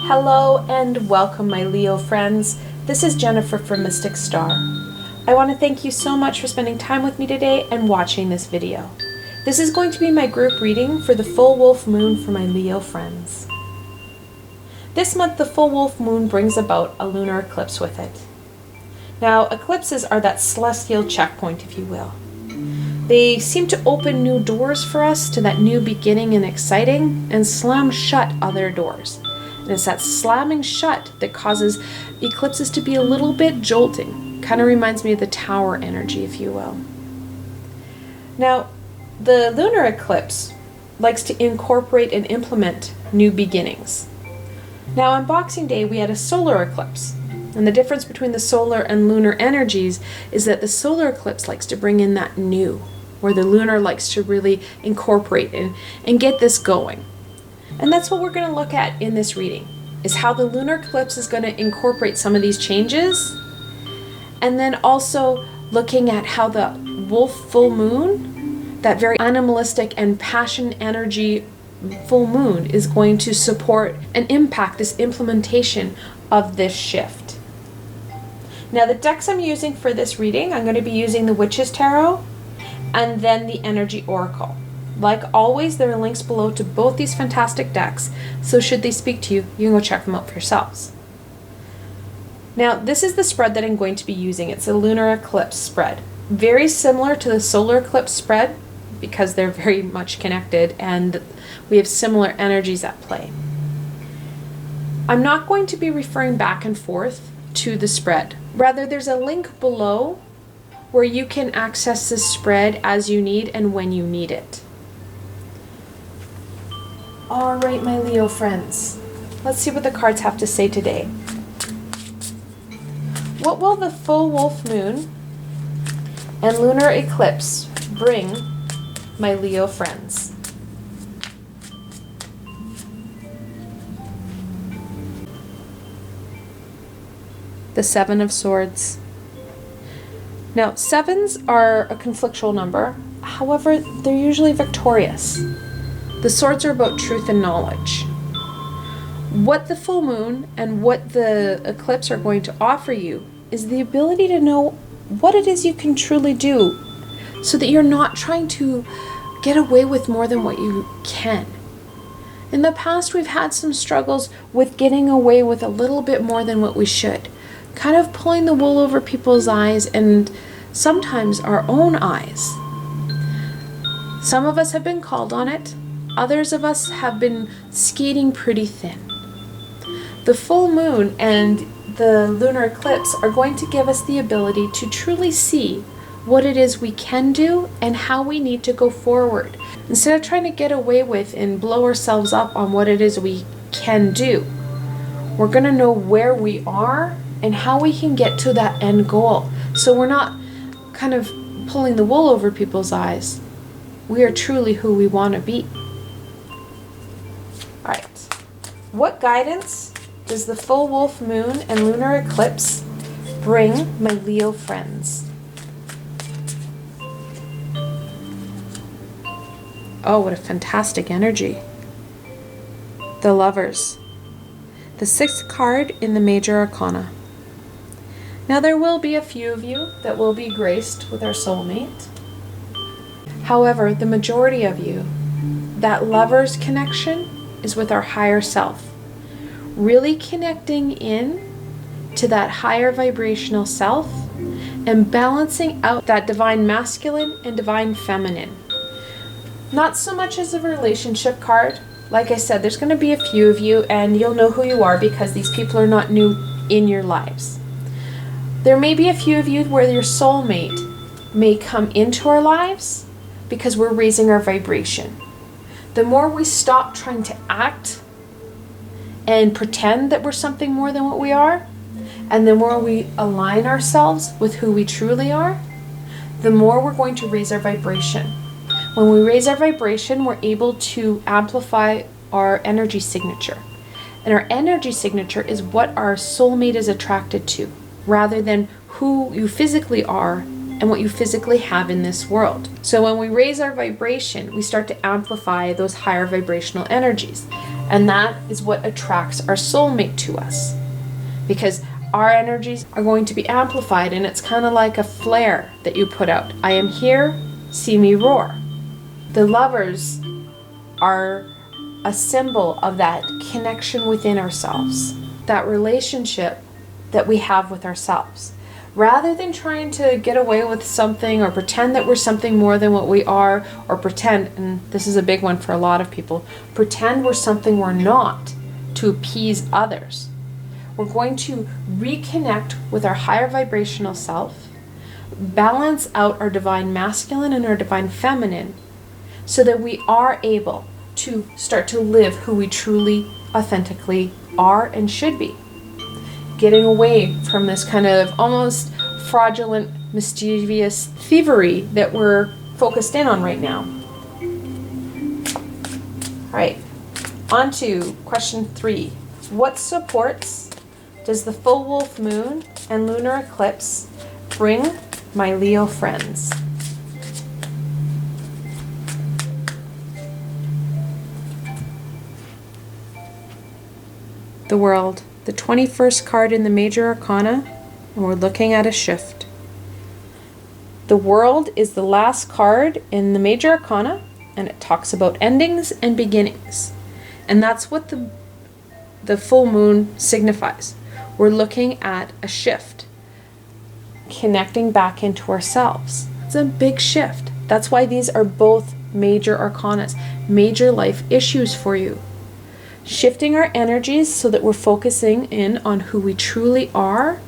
Hello and welcome, my Leo friends. This is Jennifer from Mystic Star. I want to thank you so much for spending time with me today and watching this video. This is going to be my group reading for the full wolf moon for my Leo friends. This month, the full wolf moon brings about a lunar eclipse with it. Now, eclipses are that celestial checkpoint, if you will. They seem to open new doors for us to that new beginning and exciting, and slam shut other doors. And it's that slamming shut that causes eclipses to be a little bit jolting. Kind of reminds me of the tower energy, if you will. Now, the lunar eclipse likes to incorporate and implement new beginnings. Now, on Boxing Day, we had a solar eclipse. And the difference between the solar and lunar energies is that the solar eclipse likes to bring in that new, where the lunar likes to really incorporate and get this going. And that's what we're going to look at in this reading, is how the lunar eclipse is going to incorporate some of these changes, and then also looking at how the wolf full moon, that very animalistic and passion energy full moon, is going to support and impact this implementation of this shift. Now, the decks I'm using for this reading, I'm going to be using the Witch's Tarot and then the Energy Oracle. Like always, there are links below to both these fantastic decks, so should they speak to you, you can go check them out for yourselves. Now, this is the spread that I'm going to be using. It's a lunar eclipse spread. Very similar to the solar eclipse spread, because they're very much connected and we have similar energies at play. I'm not going to be referring back and forth to the spread. Rather, there's a link below where you can access this spread as you need and when you need it. All right, my Leo friends, let's see what the cards have to say today. What will the full wolf moon and lunar eclipse bring my Leo friends? The Seven of Swords. Now, sevens are a conflictual number. However, they're usually victorious. The swords are about truth and knowledge. What the full moon and what the eclipse are going to offer you is the ability to know what it is you can truly do, so that you're not trying to get away with more than what you can. In the past, we've had some struggles with getting away with a little bit more than what we should, kind of pulling the wool over people's eyes and sometimes our own eyes. Some of us have been called on it. Others of us have been skating pretty thin. The full moon and the lunar eclipse are going to give us the ability to truly see what it is we can do and how we need to go forward. Instead of trying to get away with and blow ourselves up on what it is we can do, we're going to know where we are and how we can get to that end goal. So we're not kind of pulling the wool over people's eyes. We are truly who we want to be. All right. What guidance does the full wolf moon and lunar eclipse bring my Leo friends? Oh, what a fantastic energy. The Lovers. The sixth card in the Major Arcana. Now, there will be a few of you that will be graced with our soulmate. However, the majority of you, that Lovers connection is with our higher self. Really connecting in to that higher vibrational self and balancing out that divine masculine and divine feminine. Not so much as a relationship card. Like I said, there's going to be a few of you and you'll know who you are because these people are not new in your lives. There may be a few of you where your soulmate may come into our lives because we're raising our vibration. The more we stop trying to act and pretend that we're something more than what we are, and the more we align ourselves with who we truly are, the more we're going to raise our vibration. When we raise our vibration, we're able to amplify our energy signature. And our energy signature is what our soulmate is attracted to, rather than who you physically are and what you physically have in this world. So when we raise our vibration, we start to amplify those higher vibrational energies. And that is what attracts our soulmate to us, because our energies are going to be amplified, and it's kind of like a flare that you put out. I am here, see me roar. The lovers are a symbol of that connection within ourselves, that relationship that we have with ourselves. Rather than trying to get away with something or pretend that we're something more than what we are, or pretend, and this is a big one for a lot of people, pretend we're something we're not to appease others. We're going to reconnect with our higher vibrational self, balance out our divine masculine and our divine feminine, so that we are able to start to live who we truly, authentically are and should be. Getting away from this kind of almost fraudulent, mischievous thievery that we're focused in on right now. All right, on to question 3. What supports does the full wolf moon and lunar eclipse bring my Leo friends? The World, the 21st card in the major arcana, and we're looking at a shift. The World is the last card in the major arcana, and it talks about endings and beginnings. And that's what the full moon signifies. We're looking at a shift, connecting back into ourselves. It's a big shift. That's why these are both major arcanas, major life issues for you. Shifting our energies so that we're focusing in on who we truly are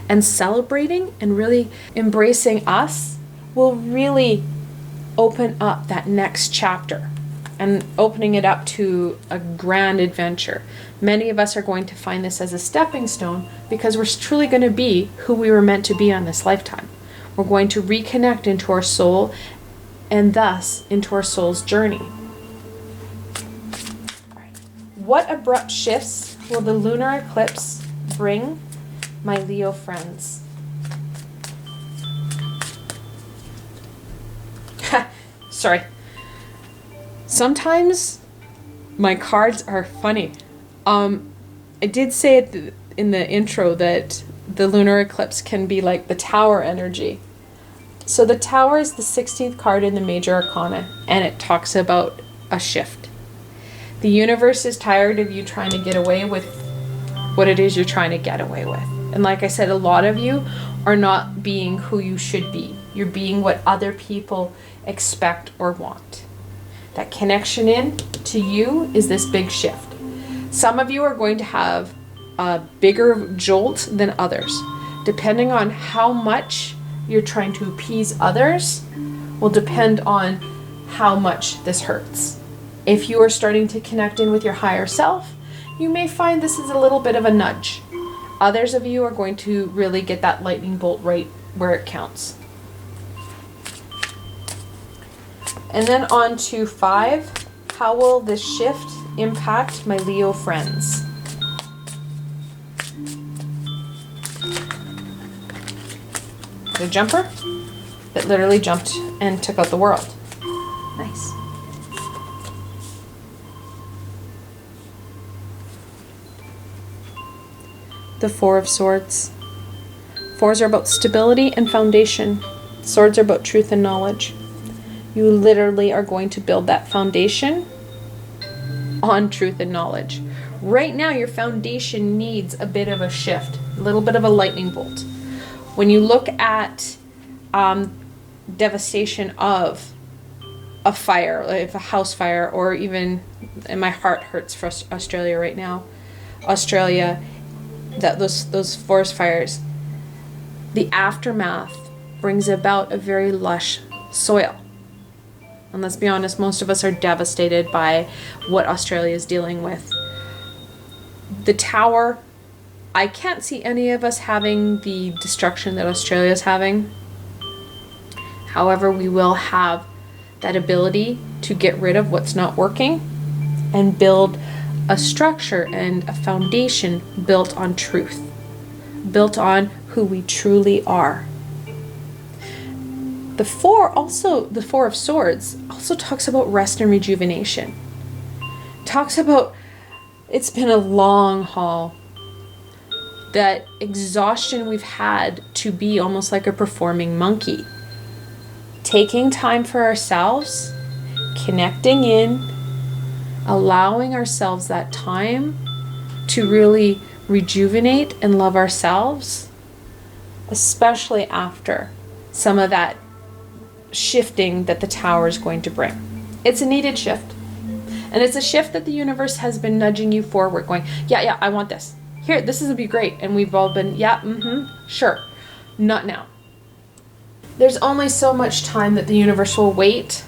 and celebrating and really embracing us will really open up that next chapter and opening it up to a grand adventure. Many of us are going to find this as a stepping stone because we're truly going to be who we were meant to be on this lifetime. We're going to reconnect into our soul and thus into our soul's journey. What abrupt shifts will the lunar eclipse bring my Leo friends? Sorry. Sometimes my cards are funny. I did say it in the intro that the lunar eclipse can be like the Tower energy. So the Tower is the 16th card in the major arcana, and it talks about a shift. The universe is tired of you trying to get away with what it is you're trying to get away with. And like I said, a lot of you are not being who you should be. You're being what other people expect or want. That connection in to you is this big shift. Some of you are going to have a bigger jolt than others. Depending on how much you're trying to appease others will depend on how much this hurts. If you are starting to connect in with your higher self, you may find this is a little bit of a nudge. Others of you are going to really get that lightning bolt right where it counts. And then on to 5, how will this shift impact my Leo friends? The jumper that literally jumped and took out the world. Nice. The 4 of Swords. 4s are about stability and foundation. Swords are about truth and knowledge. You literally are going to build that foundation on truth and knowledge. Right now, your foundation needs a bit of a shift, a little bit of a lightning bolt. When you look at devastation of a fire, like a house fire, or even, and my heart hurts for Australia right now, Australia, that those forest fires, the aftermath brings about a very lush soil. And let's be honest, most of us are devastated by what Australia is dealing with. The Tower, I can't see any of us having the destruction that Australia is having. However, we will have that ability to get rid of what's not working and build a structure and a foundation built on truth, built on who we truly are. The 4 of Swords also talks about rest and rejuvenation. Talks about It's been a long haul. That exhaustion we've had to be almost like a performing monkey. Taking time for ourselves, connecting in, allowing ourselves that time to really rejuvenate and love ourselves, especially after some of that shifting that the tower is going to bring. It's a needed shift. And it's a shift that the universe has been nudging you forward, going, yeah, I want this. Here, this is going to be great. And we've all been, sure. Not now. There's only so much time that the universe will wait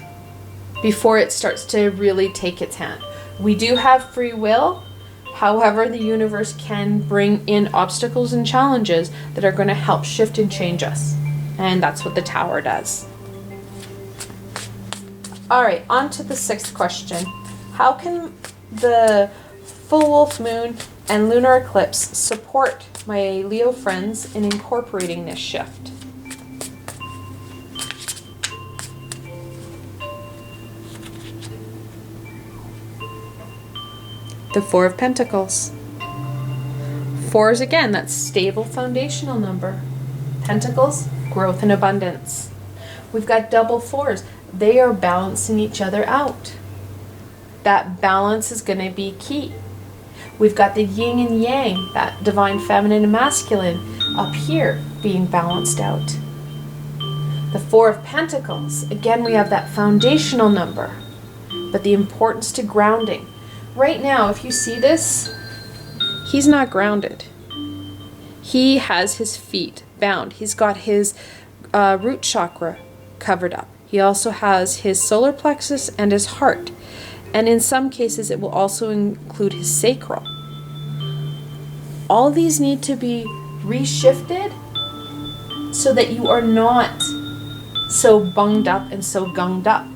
before it starts to really take its hand. We do have free will. However, the universe can bring in obstacles and challenges that are going to help shift and change us. And that's what the tower does. All right, on to the 6th question. How can the full wolf moon and lunar eclipse support my Leo friends in incorporating this shift? The 4 of Pentacles. 4 is, again, that stable foundational number. Pentacles, growth and abundance. We've got double 4s. They are balancing each other out. That balance is going to be key. We've got the yin and yang, that divine feminine and masculine, up here being balanced out. The 4 of Pentacles, again, we have that foundational number, but the importance to grounding. Right now, if you see this, he's not grounded. He has his feet bound. He's got his root chakra covered up. He also has his solar plexus and his heart. And in some cases, it will also include his sacral. All these need to be reshifted so that you are not so bunged up and so gunged up.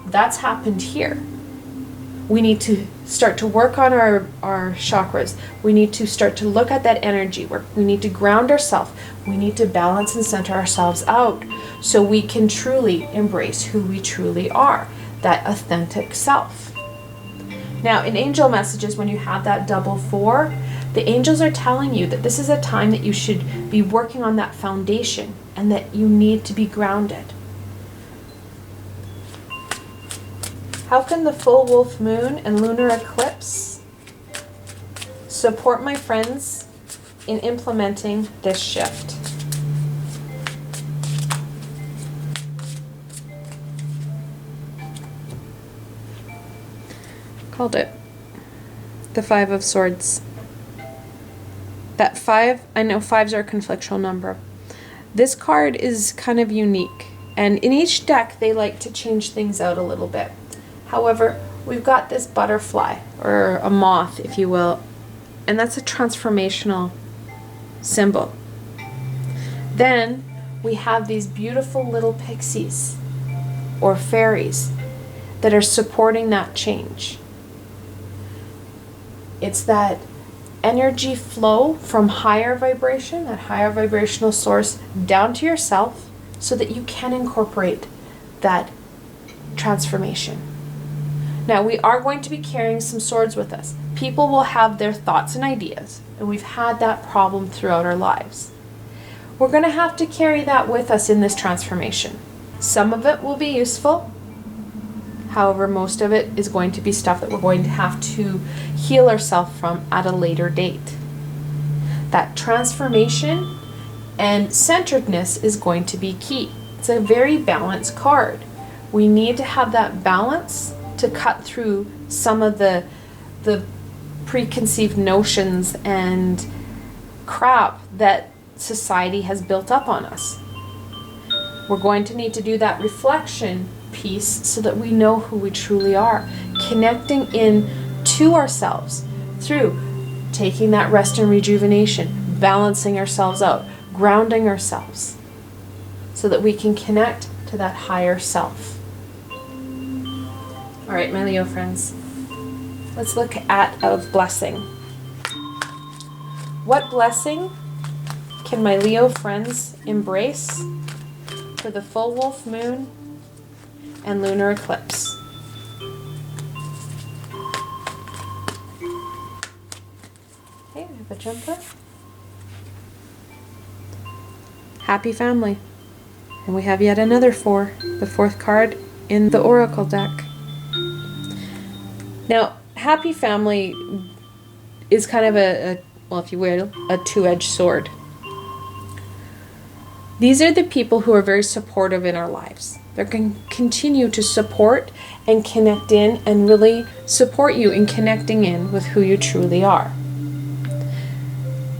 That's happened here. We need to start to work on our chakras. We need to start to look at that energy work. We need to ground ourselves. We need to balance and center ourselves out so we can truly embrace who we truly are, that authentic self. Now, in angel messages, when you have that double 4, the angels are telling you that this is a time that you should be working on that foundation and that you need to be grounded. How can the full wolf moon and lunar eclipse support my friends in implementing this shift? Called it. The 5 of Swords. That 5, I know 5s are a conflictual number. This card is kind of unique. And in each deck, they like to change things out a little bit. However, we've got this butterfly, or a moth, if you will, and that's a transformational symbol. Then we have these beautiful little pixies, or fairies, that are supporting that change. It's that energy flow from higher vibration, that higher vibrational source, down to yourself so that you can incorporate that transformation. Now, we are going to be carrying some swords with us. People will have their thoughts and ideas, and we've had that problem throughout our lives. We're going to have to carry that with us in this transformation. Some of it will be useful. However, most of it is going to be stuff that we're going to have to heal ourselves from at a later date. That transformation and centeredness is going to be key. It's a very balanced card. We need to have that balance to cut through some of the preconceived notions and crap that society has built up on us. We're going to need to do that reflection piece so that we know who we truly are, connecting in to ourselves through taking that rest and rejuvenation, balancing ourselves out, grounding ourselves so that we can connect to that higher self. All right, my Leo friends, let's look at a blessing. What blessing can my Leo friends embrace for the full wolf moon and lunar eclipse? a jumper. Happy family. And we have yet another 4, the 4th card in the Oracle deck. Now, happy family is kind of well, if you will, a two-edged sword. These are the people who are very supportive in our lives. They're going to continue to support and connect in and really support you in connecting in with who you truly are.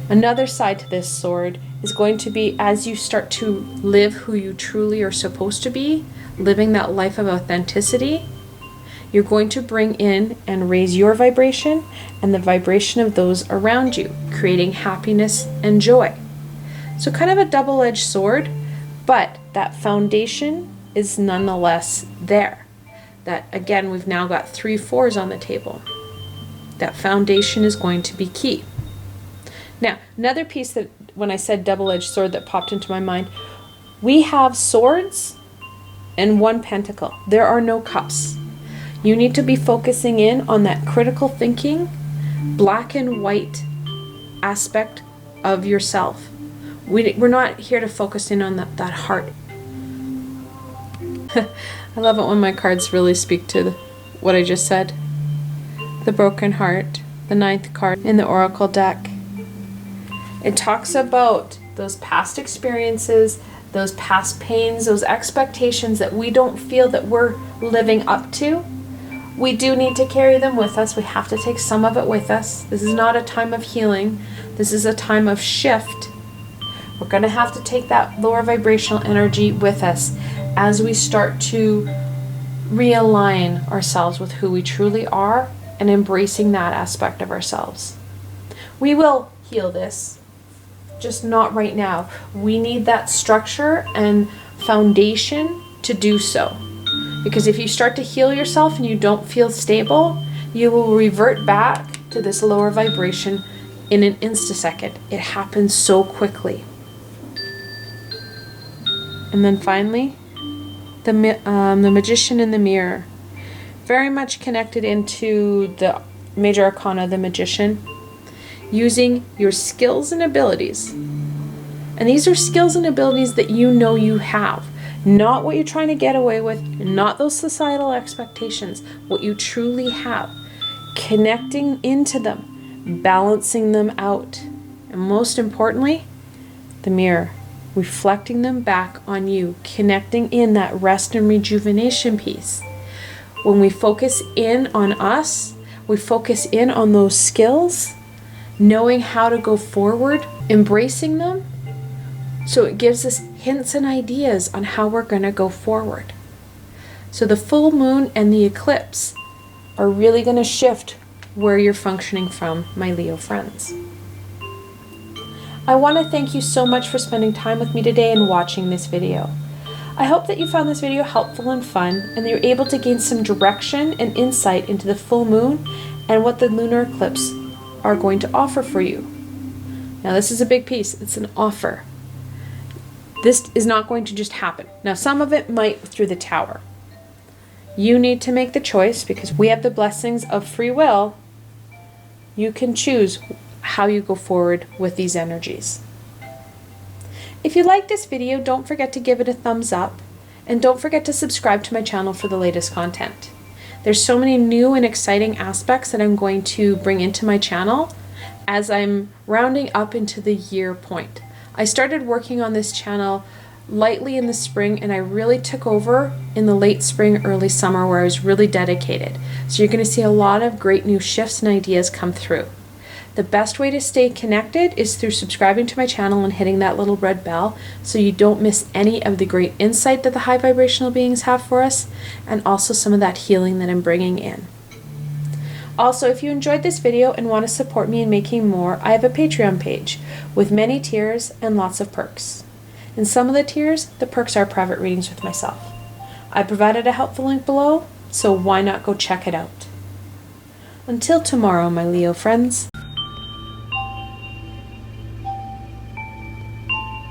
Another side to this sword is going to be as you start to live who you truly are supposed to be, living that life of authenticity, you're going to bring in and raise your vibration and the vibration of those around you, creating happiness and joy. So kind of a double-edged sword, but that foundation is nonetheless there. That again, we've now got 3 4s on the table. That foundation is going to be key. Now, another piece that when I said double-edged sword that popped into my mind, we have swords and 1 pentacle. There are no cups. You need to be focusing in on that critical thinking, black and white aspect of yourself. We're not here to focus in on that heart. I love it when my cards really speak to what I just said. The broken heart, the 9th card in the Oracle deck. It talks about those past experiences, those past pains, those expectations that we don't feel that we're living up to. We do need to carry them with us. We have to take some of it with us. This is not a time of healing. This is a time of shift. We're going to have to take that lower vibrational energy with us as we start to realign ourselves with who we truly are and embracing that aspect of ourselves. We will heal this, just not right now. We need that structure and foundation to do so. Because if you start to heal yourself and you don't feel stable, you will revert back to this lower vibration in an instasecond. It happens so quickly. And then finally, the Magician in the Mirror. Very much connected into the Major Arcana, the Magician. Using your skills and abilities. And these are skills and abilities that you know you have. Not what you're trying to get away with, not those societal expectations, what you truly have. Connecting into them, balancing them out. And most importantly, the mirror. Reflecting them back on you, connecting in that rest and rejuvenation piece. When we focus in on us, we focus in on those skills, knowing how to go forward, embracing them, so it gives us hints and ideas on how we're going to go forward. So the full moon and the eclipse are really going to shift where you're functioning from, my Leo friends. I want to thank you so much for spending time with me today and watching this video. I hope that you found this video helpful and fun, and that you're able to gain some direction and insight into the full moon and what the lunar eclipse are going to offer for you. Now this is a big piece. It's an offer. This is not going to just happen. Now some of it might through the tower. You need to make the choice because we have the blessings of free will. You can choose how you go forward with these energies. If you like this video, don't forget to give it a thumbs up, and don't forget to subscribe to my channel for the latest content. There's so many new and exciting aspects that I'm going to bring into my channel as I'm rounding up into the year point. I started working on this channel lightly in the spring, and I really took over in the late spring, early summer, where I was really dedicated. So you're going to see a lot of great new shifts and ideas come through. The best way to stay connected is through subscribing to my channel and hitting that little red bell so you don't miss any of the great insight that the high vibrational beings have for us, and also some of that healing that I'm bringing in. Also, if you enjoyed this video and want to support me in making more, I have a Patreon page with many tiers and lots of perks. In some of the tiers, the perks are private readings with myself. I provided a helpful link below, so why not go check it out. Until tomorrow, my Leo friends.